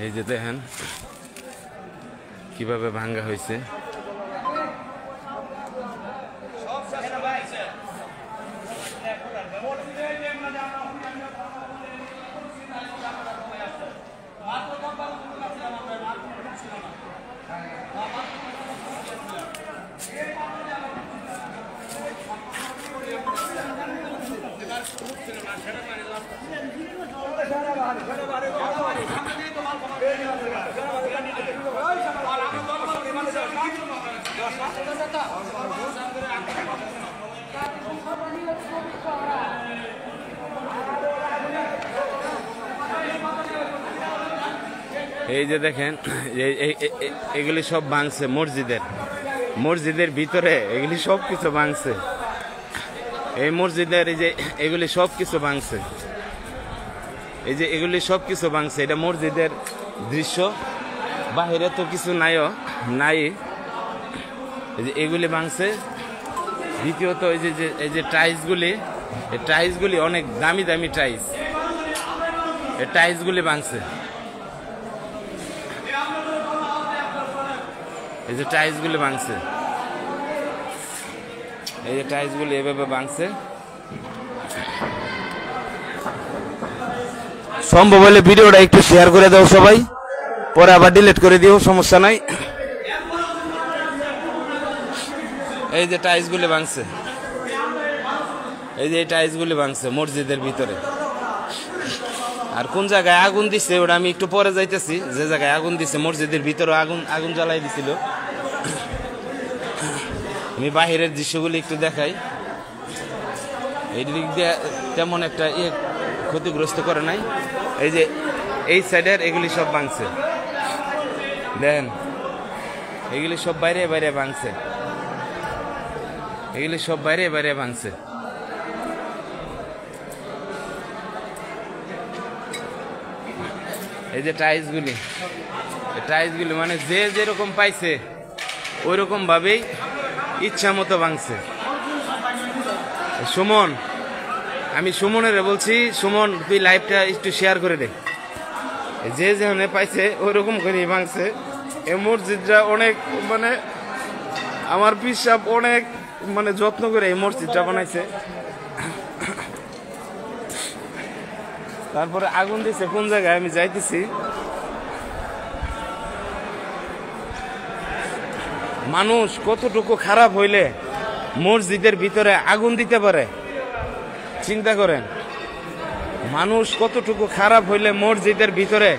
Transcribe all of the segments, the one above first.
এই যে দেখেন কিভাবে ভাঙ্গা হয়েছে। এই যে দেখেন এগুলি সব ভাঙছে মসজিদের ভিতরে এগুলি সব কিছু ভাঙছে। এই মসজিদের এই যে এগুলি সব কিছু ভাঙছে, এই যে এগুলি সব কিছু ভাঙছে। এটা মসজিদের দৃশ্য, বাহিরে তো কিছু নাই। এই যে এগুলি ভাঙছে। দ্বিতীয়ত এই যে টাইলসগুলি অনেক দামি দামি টাইলস, এই টাইলসগুলি ভাঙছে। এই যে টাইলসগুলি ভাঙছে, এই যে টাইলসগুলি এভাবে ভাঙছে। সম্ভব হলে ভিডিওটা একটু শেয়ার করে দাও সবাই, পরে আবার ডিলিট করে দিও, সমস্যা নাই। এই যে টাইলসগুলি ভাঙছে, এই যে এই টাইলসগুলি ভাঙছে মসজিদের ভিতরে। আর কোন জায়গায় আগুন দিছে ওটা আমি একটু পরে যাইতেছি। যে জায়গায় আগুন দিছে মসজিদের ভিতরে আগুন জ্বালাই দিছিল। আমি বাহিরের দৃশ্যগুলি একটু দেখাই। এই দিক দিয়ে তেমন একটা ক্ষতিগ্রস্ত করে নাই। এই যে এই সাইডের এগুলি সব ভাঙছে, দেখেন এগুলি সব বাইরে বাইরে ভাঙছে, এগুলি সব বাইরে বাইরে ভাঙছে। এই যে টাইলসগুলি মানে যে যেরকম পাইছে ওই রকম ভাবেই ইচ্ছা মতো ভাঙছে। সুমন, আমি সুমনের বলছি, সুমন তুই লাইভটা একটু শেয়ার করে দে। যে যেখানে পাইছে ওই রকম করে ভাঙছে। এই মসজিদটা অনেক মানে আমার পিসাব অনেক মানে যত্ন করে এই মসজিদটা বানাইছে। তারপরে আগুন দিছে কোন জায়গায় আমি যাইতেছি। মানুষ কতটুকু খারাপ হইলে মসজিদের ভিতরে আগুন দিতে পারে চিন্তা করেন। মানুষ কতটুকু খারাপ হইলে মসজিদের ভিতরে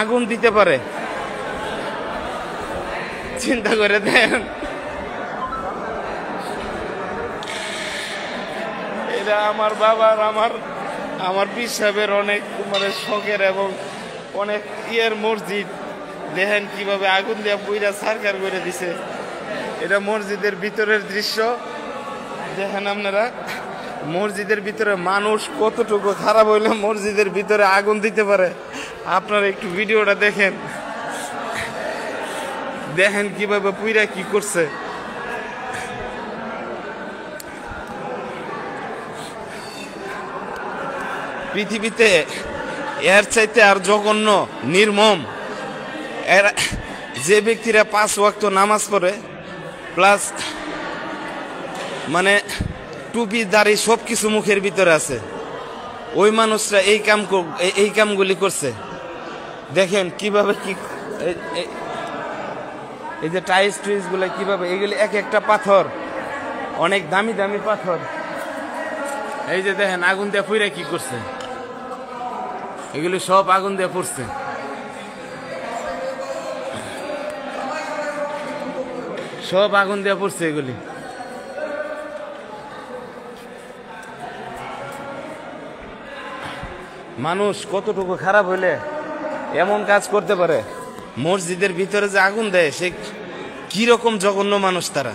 আগুন দিতে পারে চিন্তা করে দেন। এটা আমার বাবার আমার পীর সাহেবের অনেক মানে শখের এবং অনেক মসজিদ। দেখেন কিভাবে আগুন দিয়ে পুইরা সারকার করে দিছে। এটা মসজিদের ভিতরের দৃশ্য। দেখেন আপনারা মসজিদের ভিতরে মানুষ কতটুকু খারাপ হইলে মসজিদের ভিতরে আগুন দিতে পারে। আপনারা একটু ভিডিওটা দেখেন, দেখেন কিভাবে পুইরা কি করছে। পৃথিবীতে এর চাইতে আর জঘন্য নির্মম যে ব্যক্তিরা 5 ওয়াক্ত নামাজ পড়ে প্লাস মানে টুপি দাড়ি সবকিছু মুখের ভিতরে আছে, ওই মানুষরা এই কামগুলি করছে। দেখেন কিভাবে কি এই যে টাইলস গুলো কিভাবে, এগুলি এক একটা পাথর অনেক দামি দামি পাথর। এই যে দেখেন আগুন দিয়ে পুইরা কি করছে, এগুলি সব আগুন দিয়ে পড়ছে। সব আগুন দিয়ে পড়ছে এগুলি। মানুষ কতটুকু খারাপ হইলে এমন কাজ করতে পারে। মসজিদের ভিতরে যে আগুন দেয় সে কি রকম জঘন্য মানুষ তারা।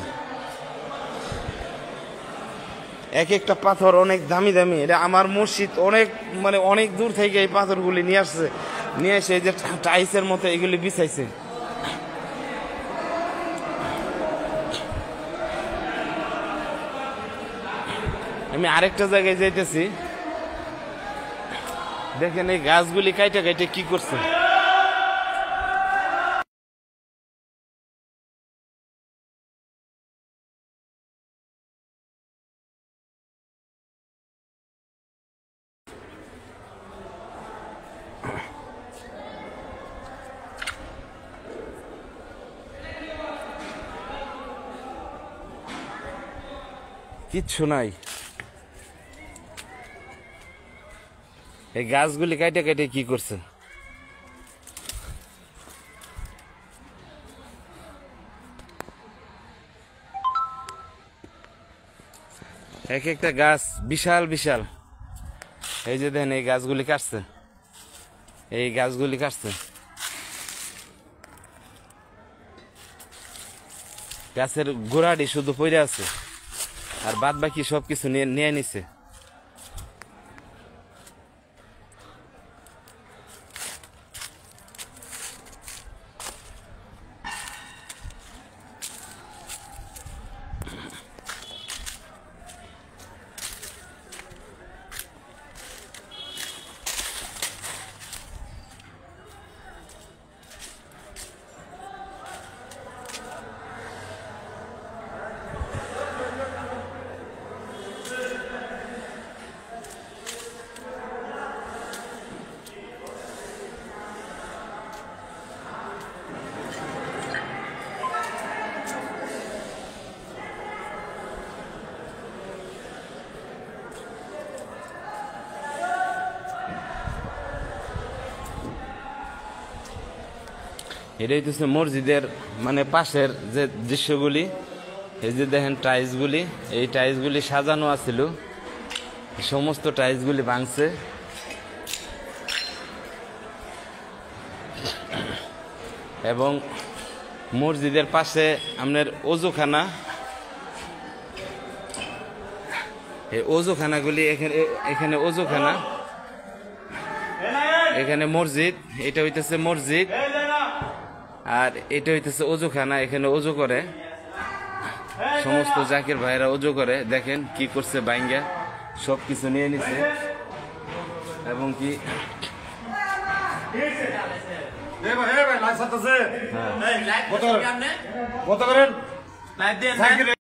এক একটা পাথর অনেক দামি দামি। এটা আমার মসজিদ অনেক মানে অনেক দূর থেকে এই পাথরগুলি নিয়ে আসছে, নিয়ে এসে এই যে টাইলসের মতো এগুলি বিছাইছে। আমি আরেকটা জায়গায় যাইতেছি, দেখেন এই গাছগুলি কাইটা কাইটা কি করছে। কিচ্ছু নাই, এই গাছগুলি কাইটে কাইটে কি করছে। এক একটা গাছ বিশাল বিশাল। এই যে দেখেন এই গাছগুলি কাটছে, এই গাছগুলি কাটছে। গাছের গোড়াটি শুধু পড়ে আছে, আর বাদ বাকি সবকিছু নিয়ে নিছে। এটা হইতেছে মসজিদের মানে পাশের যে দৃশ্যগুলি। এই যে দেখেন টাইলসগুলি, এই টাইলসগুলি সাজানো আছিল, সমস্ত টাইলসগুলি ভাঙছে। এবং মসজিদের পাশে আপনার অজুখানা, এই অজুখানাগুলি এখানে অজুখানা, এখানে মসজিদ, এটা হইতেছে মসজিদ, আর এটা হইতেছে অজুখানা। এখানে অজু করে সমস্ত জাকির ভাইরা অজু করে। দেখেন কি করছে, বাইঙ্গা সবকিছু নিয়ে নিছে। এবং কি